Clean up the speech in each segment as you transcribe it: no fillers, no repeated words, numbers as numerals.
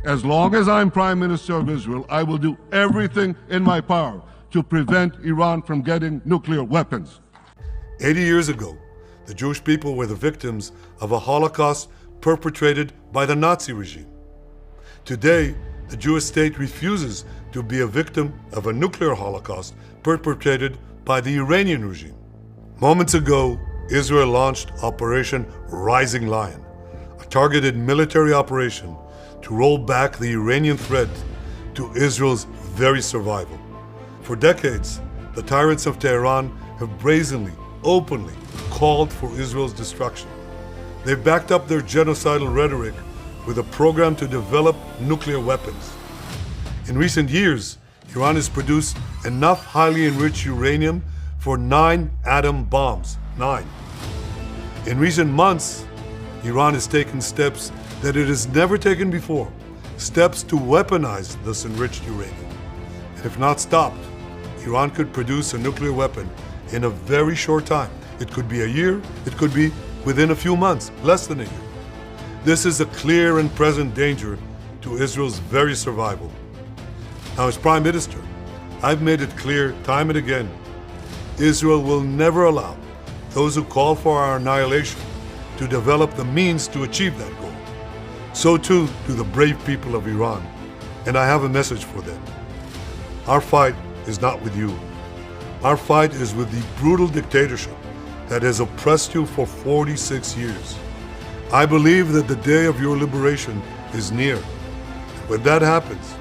As long as I'm Prime Minister of Israel, I will do everything in my power to prevent Iran from getting nuclear weapons. 80 years ago, the Jewish people were the victims of a Holocaust perpetrated by the Nazi regime. Today, the Jewish state refuses to be a victim of a nuclear Holocaust perpetrated by the Iranian regime. Moments ago, Israel launched Operation Rising Lion, a targeted military operation to roll back the Iranian threat to Israel's very survival. For decades, the tyrants of Tehran have brazenly, openly called for Israel's destruction. They've backed up their genocidal rhetoric with a program to develop nuclear weapons. In recent years, Iran has produced enough highly enriched uranium for 9 atom bombs. 9. In recent months, Iran has taken steps that it has never taken before, steps to weaponize this enriched uranium. And if not stopped, Iran could produce a nuclear weapon in a very short time. It could be a year, it could be within a few months, less than a year. This is a clear and present danger to Israel's very survival. Now, as Prime Minister, I've made it clear time and again, Israel will never allow those who call for our annihilation to develop the means to achieve that goal. So too do the brave people of Iran, and I have a message for them. Our fight is not with you. Our fight is with the brutal dictatorship that has oppressed you for 46 years. I believe that the day of your liberation is near. When that happens,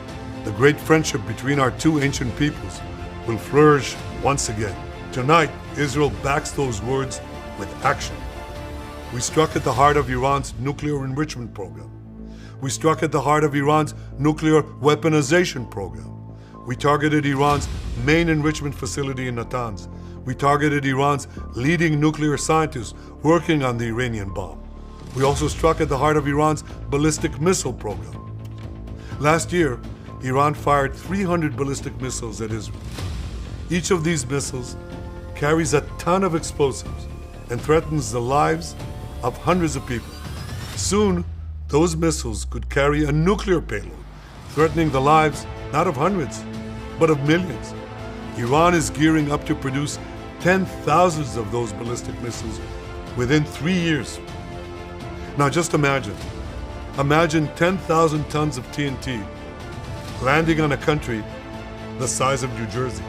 the great friendship between our two ancient peoples will flourish once again. Tonight, Israel backs those words with action. We struck at the heart of Iran's nuclear enrichment program. We struck at the heart of Iran's nuclear weaponization program. We targeted Iran's main enrichment facility in Natanz. We targeted Iran's leading nuclear scientists working on the Iranian bomb. We also struck at the heart of Iran's ballistic missile program. Last year, Iran fired 300 ballistic missiles at Israel. Each of these missiles carries a ton of explosives and threatens the lives of hundreds of people. Soon, those missiles could carry a nuclear payload, threatening the lives not of hundreds, but of millions. Iran is gearing up to produce 10,000s of those ballistic missiles within 3 years. Now just imagine 10,000 tons of TNT landing on a country the size of New Jersey.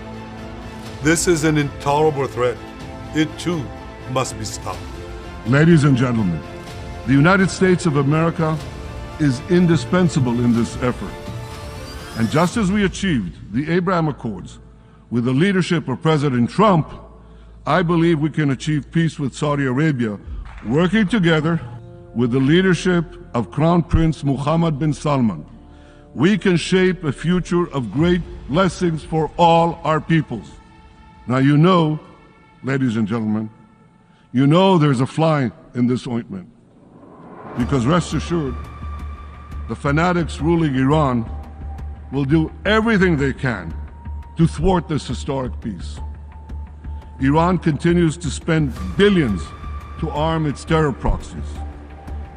This is an intolerable threat. It too must be stopped. Ladies and gentlemen, the United States of America is indispensable in this effort. And just as we achieved the Abraham Accords with the leadership of President Trump, I believe we can achieve peace with Saudi Arabia, working together with the leadership of Crown Prince Mohammed bin Salman. We can shape a future of great blessings for all our peoples. Now you know, ladies and gentlemen, you know there's a fly in this ointment. Because rest assured, the fanatics ruling Iran will do everything they can to thwart this historic peace. Iran continues to spend billions to arm its terror proxies.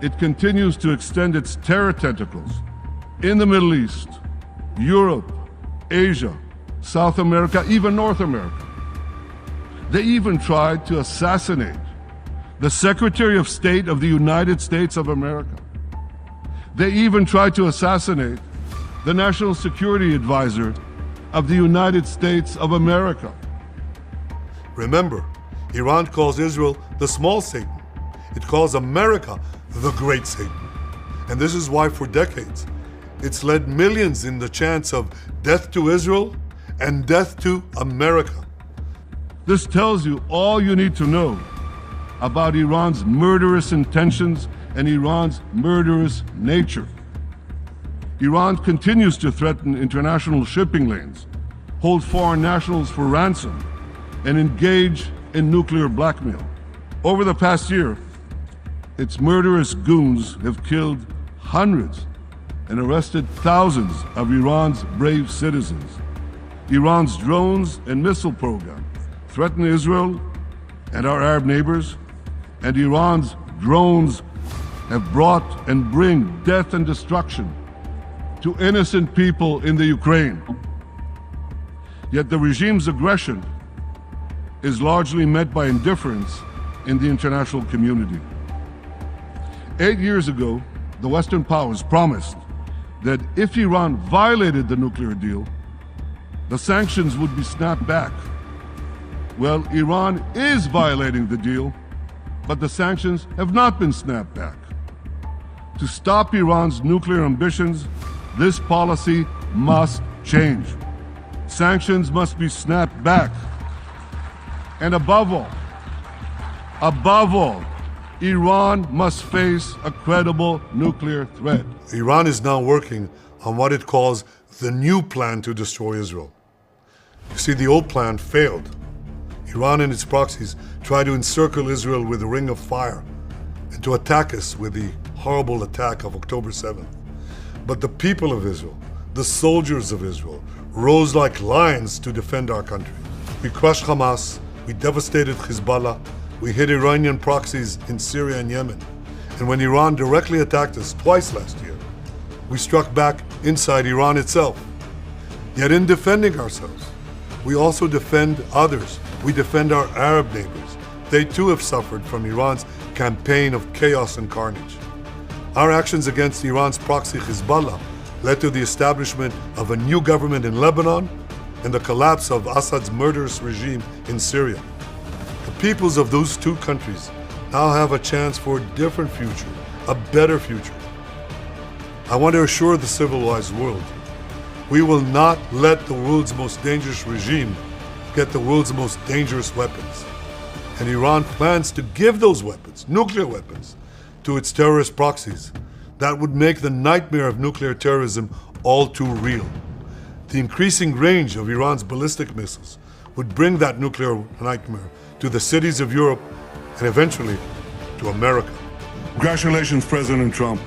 It continues to extend its terror tentacles in the Middle East, Europe, Asia, South America, even North America. They even tried to assassinate the Secretary of State of the United States of America. They even tried to assassinate the National Security Advisor of the United States of America. Remember, Iran calls Israel the small Satan. It calls America the great Satan. And this is why for decades, it's led millions in the chants of death to Israel and death to America. This tells you all you need to know about Iran's murderous intentions and Iran's murderous nature. Iran continues to threaten international shipping lanes, hold foreign nationals for ransom, and engage in nuclear blackmail. Over the past year, its murderous goons have killed hundreds and arrested thousands of Iran's brave citizens. Iran's drones and missile program threaten Israel and our Arab neighbors, and Iran's drones have brought and bring death and destruction to innocent people in the Ukraine. Yet the regime's aggression is largely met by indifference in the international community. 8 years ago, the Western powers promised that if Iran violated the nuclear deal, the sanctions would be snapped back. Well, Iran is violating the deal, but the sanctions have not been snapped back. To stop Iran's nuclear ambitions, this policy must change. Sanctions must be snapped back. And above all, Iran must face a credible nuclear threat. Iran is now working on what it calls the new plan to destroy Israel. You see, the old plan failed. Iran and its proxies tried to encircle Israel with a ring of fire and to attack us with the horrible attack of October 7th. But the people of Israel, the soldiers of Israel, rose like lions to defend our country. We crushed Hamas, we devastated Hezbollah, we hit Iranian proxies in Syria and Yemen. And when Iran directly attacked us twice last year, we struck back inside Iran itself. Yet in defending ourselves, we also defend others. We defend our Arab neighbors. They too have suffered from Iran's campaign of chaos and carnage. Our actions against Iran's proxy Hezbollah led to the establishment of a new government in Lebanon and the collapse of Assad's murderous regime in Syria. The peoples of those two countries now have a chance for a different future, a better future. I want to assure the civilized world, we will not let the world's most dangerous regime get the world's most dangerous weapons. And Iran plans to give those weapons, nuclear weapons, to its terrorist proxies. That would make the nightmare of nuclear terrorism all too real. The increasing range of Iran's ballistic missiles would bring that nuclear nightmare to the cities of Europe and eventually to America. Congratulations, President Trump.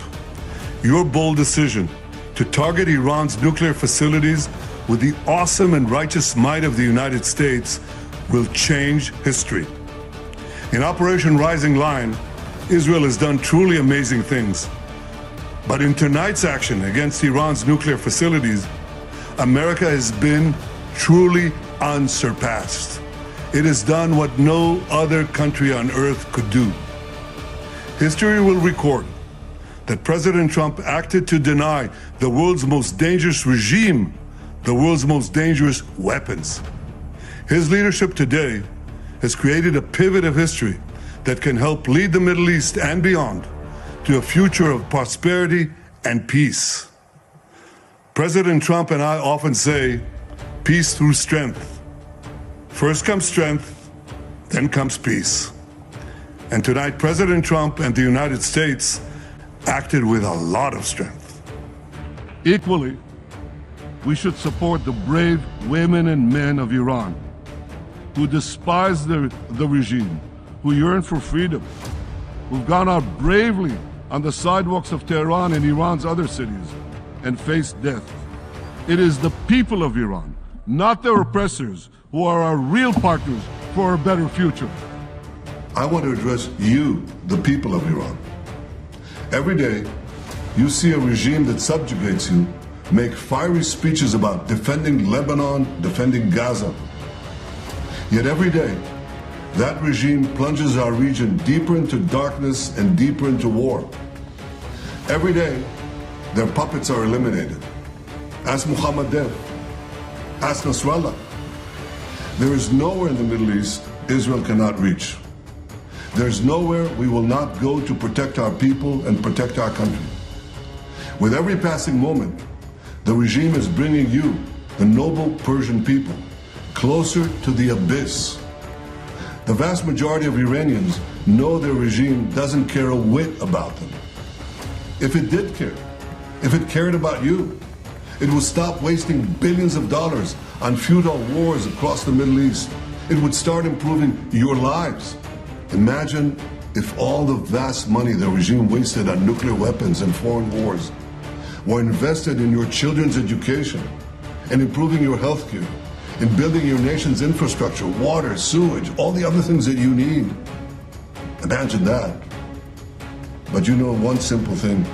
Your bold decision to target Iran's nuclear facilities with the awesome and righteous might of the United States will change history. In Operation Rising Lion, Israel has done truly amazing things. But in tonight's action against Iran's nuclear facilities, America has been truly unsurpassed. It has done what no other country on earth could do. History will record that President Trump acted to deny the world's most dangerous regime the world's most dangerous weapons. His leadership today has created a pivot of history that can help lead the Middle East and beyond to a future of prosperity and peace. President Trump and I often say, peace through strength. First comes strength, then comes peace. And tonight, President Trump and the United States acted with a lot of strength. Equally, we should support the brave women and men of Iran who despise the regime, who yearn for freedom, who've gone out bravely on the sidewalks of Tehran and Iran's other cities and faced death. It is the people of Iran, not their oppressors, who are our real partners for a better future. I want to address you, the people of Iran. Every day, you see a regime that subjugates you make fiery speeches about defending Lebanon, defending Gaza. Yet every day, that regime plunges our region deeper into darkness and deeper into war. Every day, their puppets are eliminated. Ask Mohammed Dev. Ask Nasrallah. There is nowhere in the Middle East Israel cannot reach. There's nowhere we will not go to protect our people and protect our country. With every passing moment, the regime is bringing you, the noble Persian people, closer to the abyss. The vast majority of Iranians know their regime doesn't care a whit about them. If it did care, if it cared about you, it would stop wasting billions of dollars on futile wars across the Middle East. It would start improving your lives. Imagine if all the vast money the regime wasted on nuclear weapons and foreign wars were invested in your children's education and improving your health care, in building your nation's infrastructure, water, sewage, all the other things that you need. Imagine that. But you know one simple thing.